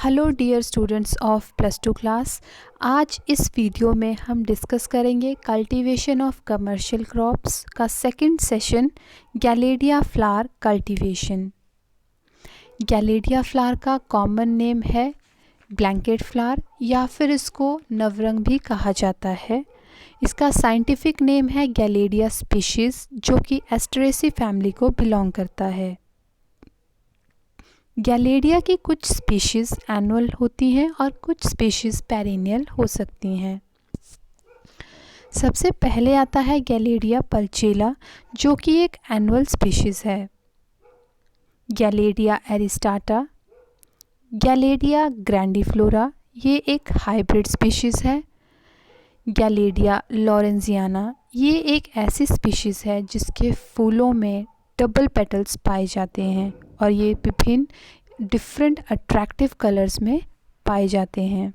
Hello dear students of plus two class. आज इस video में हम डिस्कस करेंगे कल्टीवेशन ऑफ कमर्शियल क्रॉप्स का second session, gaillardia flower cultivation. Gaillardia flower का कॉमन नेम है ब्लैंकेट फ्लावर या फिर इसको नवरंग भी कहा जाता है। इसका साइंटिफिक नेम है गैलेडिया स्पीशीज़, जो कि एस्टरेसी फैमिली को बिलोंग करता है। गैलेडिया की कुछ स्पीशीज़ एनुअल होती हैं और कुछ स्पीशीज़ पेरिनियल हो सकती हैं। सबसे पहले आता है गैलेडिया पल्चेला, जो कि एक एनुअल स्पीशीज़ है। गैलेडिया एरिस्टाटा, गैलेडिया ग्रैंडिफ्लोरा, ये एक हाइब्रिड स्पीशीज़ है। गैलेडिया लॉरेंजियाना, ये एक ऐसी स्पीशीज़ है जिसके फूलों में डबल पेटल्स पाए जाते हैं और ये विभिन्न डिफरेंट अट्रैक्टिव कलर्स में पाए जाते हैं।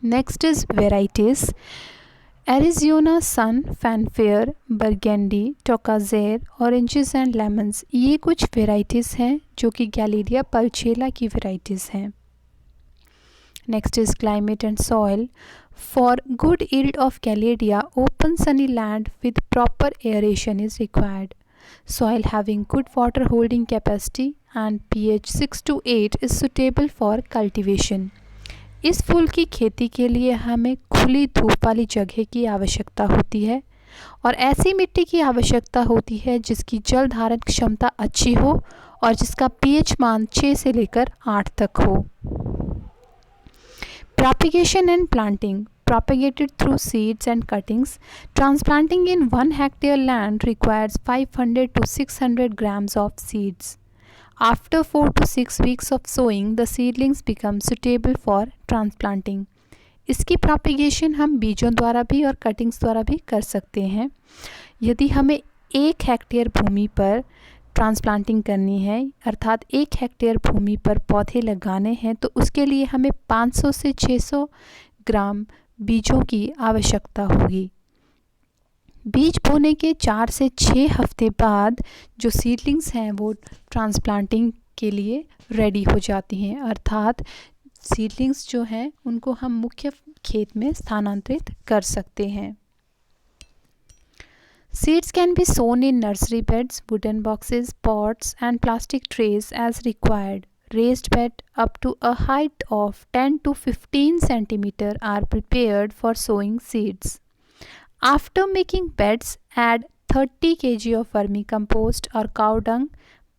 Next is varieties. Arizona Sun, Fanfare, Burgundy, टोकाजेर, ऑरेंजेस एंड लेमन्स, ये कुछ वेराइटीज़ हैं जो कि गैलेडिया पल्चेला की वेराइटीज़ हैं। Next is climate and soil. For good yield of Galedia, open sunny land with proper aeration is required. Soil having good water holding capacity and pH 6 to 8 is suitable for cultivation. इस फूल की खेती के लिए हमें खुली धूप वाली जगह की आवश्यकता होती है और ऐसी मिट्टी की आवश्यकता होती है जिसकी जल धारण क्षमता अच्छी हो और जिसका pH मान 6 से लेकर 8 तक हो। Propagation and planting. Propagated through seeds and cuttings. Transplanting in 1 hectare land requires 500 to 600 grams of seeds. After 4 to 6 weeks of sowing, the seedlings become suitable for transplanting. इसकी propagation हम बीजों द्वारा भी और cuttings द्वारा भी कर सकते हैं। यदि हमें 1 हेक्टेयर भूमि पर ट्रांसप्लांटिंग करनी है, अर्थात 1 हेक्टेयर भूमि पर पौधे लगाने हैं, तो उसके लिए हमें 500 से 600 ग्राम बीजों की आवश्यकता होगी। बीज बोने के 4 से 6 हफ्ते बाद जो सीडलिंग्स हैं वो ट्रांसप्लांटिंग के लिए रेडी हो जाती हैं, अर्थात सीडलिंग्स जो हैं उनको हम मुख्य खेत में स्थानांतरित कर सकते हैं। Seeds can be sown in nursery beds, wooden boxes, pots and plastic trays as required. Raised bed up to a height of 10 to 15 cm are prepared for sowing seeds. After making beds, add 30 kg of vermicompost or cow dung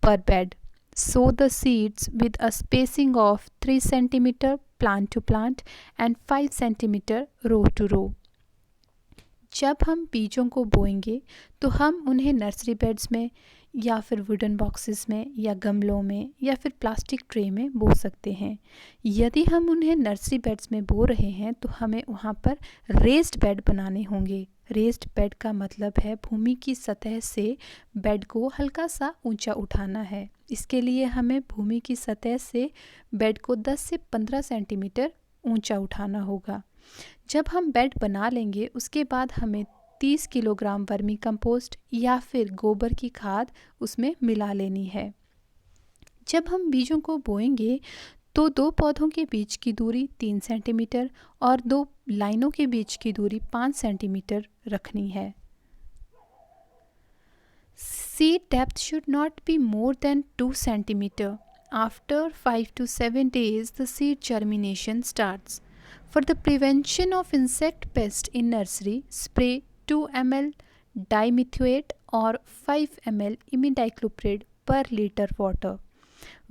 per bed. Sow the seeds with a spacing of 3 cm plant to plant and 5 cm row to row. जब हम बीजों को बोएंगे तो हम उन्हें nursery beds में या फिर वुडन बॉक्सेस में या गमलों में या फिर प्लास्टिक ट्रे में बो सकते हैं। यदि हम उन्हें नर्सरी बेड्स में बो रहे हैं तो हमें वहाँ पर रेस्ड बेड बनाने होंगे। रेस्ड बेड का मतलब है भूमि की सतह से बेड को हल्का सा ऊंचा उठाना है। इसके लिए हमें भूमि की सतह से बेड को 10 से 15 सेंटीमीटर ऊंचा उठाना होगा। जब हम बेड बना लेंगे उसके बाद हमें 30 किलोग्राम वर्मी कंपोस्ट या फिर गोबर की खाद उसमें मिला लेनी है। जब हम बीजों को बोएंगे तो 2 पौधों के बीच की दूरी 3 सेंटीमीटर और 2 लाइनों के बीच की दूरी 5 सेंटीमीटर रखनी है। Seed depth should not be more than 2 centimeter. After 5 to 7 days, the seed germination starts. For the prevention of insect pest in nursery, spray 2 ml dimethoate or 5 ml imidacloprid per liter water.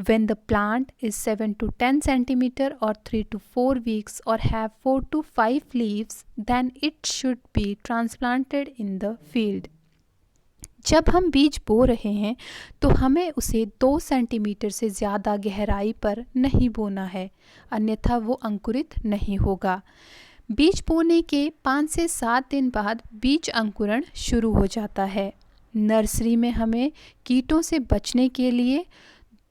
When the plant is 7 to 10 centimeter or 3 to 4 weeks or have 4 to 5 leaves, then it should be transplanted in the field. जब हम बीज बो रहे हैं तो हमें उसे 2 centimetre से ज़्यादा गहराई पर नहीं बोना है, अन्यथा वो अंकुरित नहीं होगा। बीज बोने के 5 से 7 दिन बाद बीज अंकुरण शुरू हो जाता है। नर्सरी में हमें कीटों से बचने के लिए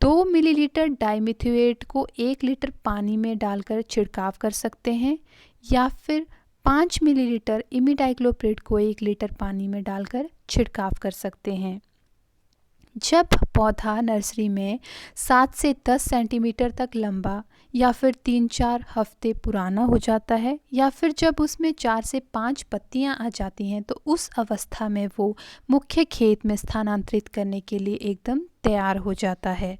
2 मिलीलीटर डाइमिथोएट को 1 लीटर पानी में डालकर छिड़काव कर सकते हैं या फिर 5 मिलीलीटर इमिडाक्लोप्रिड को 1 लीटर पानी में डालकर छिड़काव कर सकते हैं। जब पौधा नर्सरी में 7 से 10 सेंटीमीटर तक लंबा या फिर 3-4 हफ्ते पुराना हो जाता है या फिर जब उसमें 4 से 5 पत्तियां आ जाती हैं तो उस अवस्था में वो मुख्य खेत में स्थानांतरित करने के लिए एकदम तैयार हो जाता है।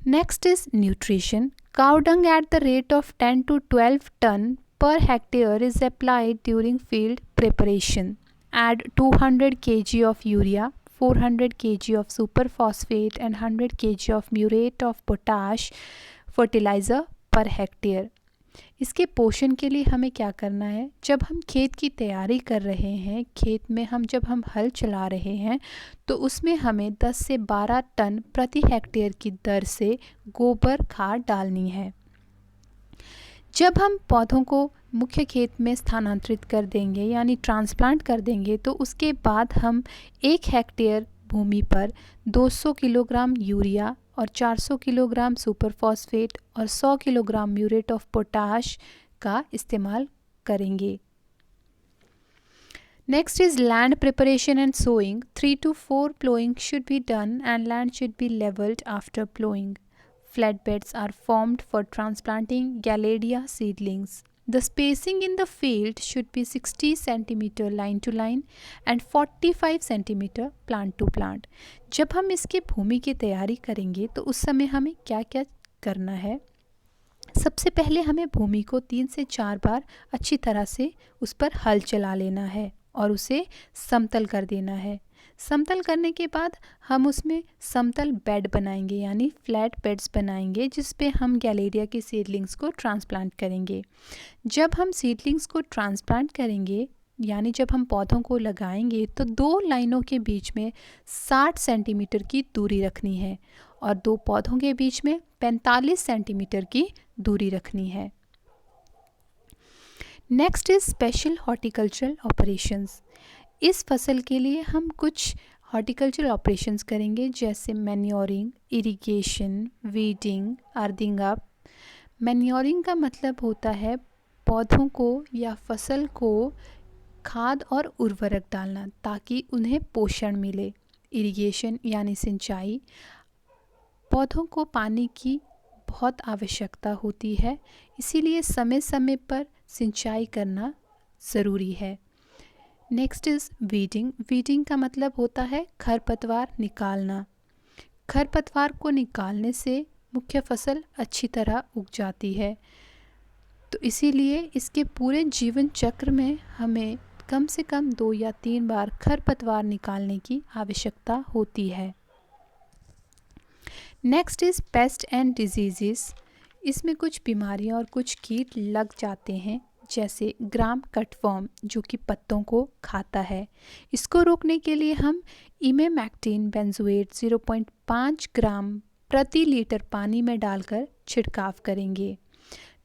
Next is nutrition. Cow dung at the rate of 10 to 12 ton per hectare is applied during field preparation. Add 200 kg of urea, 400 kg of superphosphate and 100 kg of muriate of potash fertilizer per hectare. इसके पोषण के लिए हमें क्या करना है, जब हम खेत की तैयारी कर रहे हैं, खेत में जब हम हल चला रहे हैं तो उसमें हमें 10 से 12 टन प्रति हेक्टेयर की दर से गोबर खाद डालनी है। जब हम पौधों को मुख्य खेत में स्थानांतरित कर देंगे यानी ट्रांसप्लांट कर देंगे तो उसके बाद हम 1 हेक्टेयर भूमि पर 200 किलोग्राम यूरिया और 400 किलोग्राम सुपरफॉस्फेट और 100 किलोग्राम म्यूरेट ऑफ पोटाश का इस्तेमाल करेंगे। Next is land preparation and sowing. 3 to 4 plowing should be done and land should be leveled after plowing. Flat beds are formed for transplanting Galladia seedlings. The spacing in the field should be 60 cm line to line and 45 cm plant to plant. जब हम इसके भूमि की तैयारी करेंगे तो उस समय हमें क्या क्या करना है। सबसे पहले हमें भूमि को 3 से 4 बार अच्छी तरह से उस पर हल चला लेना है और उसे समतल कर देना है। समतल करने के बाद हम उसमें समतल बेड बनाएंगे यानी फ्लैट बेड्स बनाएंगे जिस पे हम गैलेरिया के सीडलिंग्स को ट्रांसप्लांट करेंगे। जब हम सीडलिंग्स को ट्रांसप्लांट करेंगे यानी जब हम पौधों को लगाएंगे तो 2 लाइनों के बीच में 60 सेंटीमीटर की दूरी रखनी है और 2 पौधों के बीच में 45 सेंटीमीटर की दूरी रखनी है। Next is special horticultural operations. इस फसल के लिए हम कुछ हॉर्टिकल्चरल ऑपरेशंस करेंगे जैसे manuring, irrigation, weeding, earthing up. Manuring का मतलब होता है पौधों को या फसल को खाद और उर्वरक डालना ताकि उन्हें पोषण मिले। इरिगेशन यानी सिंचाई, पौधों को पानी की बहुत आवश्यकता होती है इसीलिए समय समय पर सिंचाई करना ज़रूरी है। Next is weeding. वीडिंग का मतलब होता है खरपतवार निकालना। खरपतवार को निकालने से मुख्य फसल अच्छी तरह उग जाती है तो इसीलिए इसके पूरे जीवन चक्र में हमें कम से कम 2 या 3 बार खरपतवार निकालने की आवश्यकता होती है। Next is paste and disease. इसमें कुछ बीमारियां और कुछ कीट लग जाते हैं जैसे ग्राम कटवर्म जो कि पत्तों को खाता है। इसको रोकने के लिए हम इमेमैक्टिन बेंजोएट 0.5 ग्राम प्रति लीटर पानी में डालकर छिड़काव करेंगे।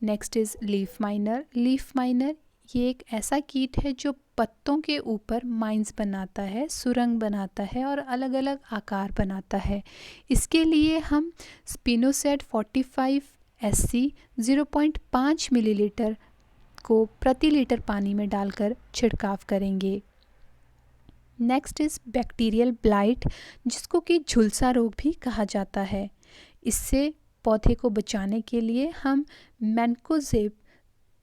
Next is leaf miner. Leaf miner ये एक ऐसा कीट है जो पत्तों के ऊपर माइंस बनाता है, सुरंग बनाता है और अलग अलग आकार बनाता है। इसके लिए हम स्पिनोसेट 45 SC 0.5 मिलीलीटर को प्रति लीटर पानी में डालकर छिड़काव करेंगे। नेक्स्ट इज़ बैक्टीरियल ब्लाइट जिसको कि झुलसा रोग भी कहा जाता है। इससे पौधे को बचाने के लिए हम मैनकोजेब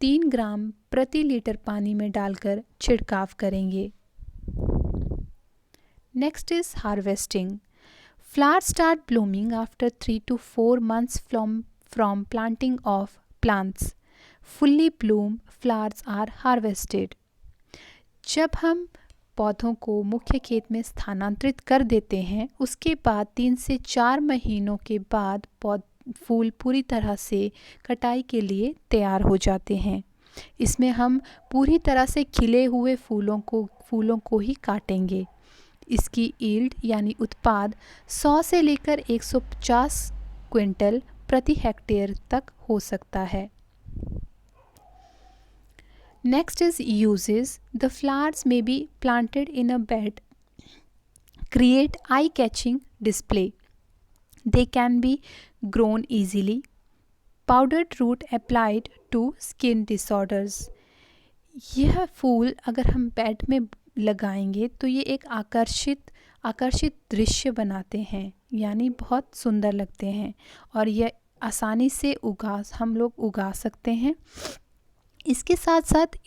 3 ग्राम प्रति लीटर पानी में डालकर छिड़काव करेंगे। Next is harvesting. Flowers start blooming after 3 to 4 months from planting of plants. Fully bloom flowers are harvested. जब हम पौधों को मुख्य खेत में स्थानांतरित कर देते हैं उसके बाद 3 से 4 महीनों के बाद फूल पूरी तरह से कटाई के लिए तैयार हो जाते हैं। इसमें हम पूरी तरह से खिले हुए फूलों को ही काटेंगे। इसकी ईल्ड यानी उत्पाद 100 से लेकर 150 क्विंटल प्रति हेक्टेयर तक हो सकता है। Next is uses. The flowers may be planted in a bed, create eye catching display, they can be grown easily, powdered root applied to skin disorders. यह फूल अगर हम बेड में लगाएंगे तो ये एक आकर्षित दृश्य बनाते हैं, यानी बहुत सुंदर लगते हैं और यह आसानी से हम लोग उगा सकते हैं। इसके साथ साथ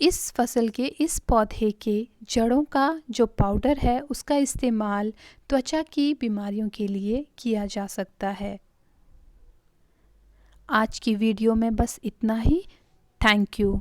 इस फसल के, इस पौधे के जड़ों का जो पाउडर है उसका इस्तेमाल त्वचा की बीमारियों के लिए किया जा सकता है। आज की वीडियो में बस इतना ही। Thank you.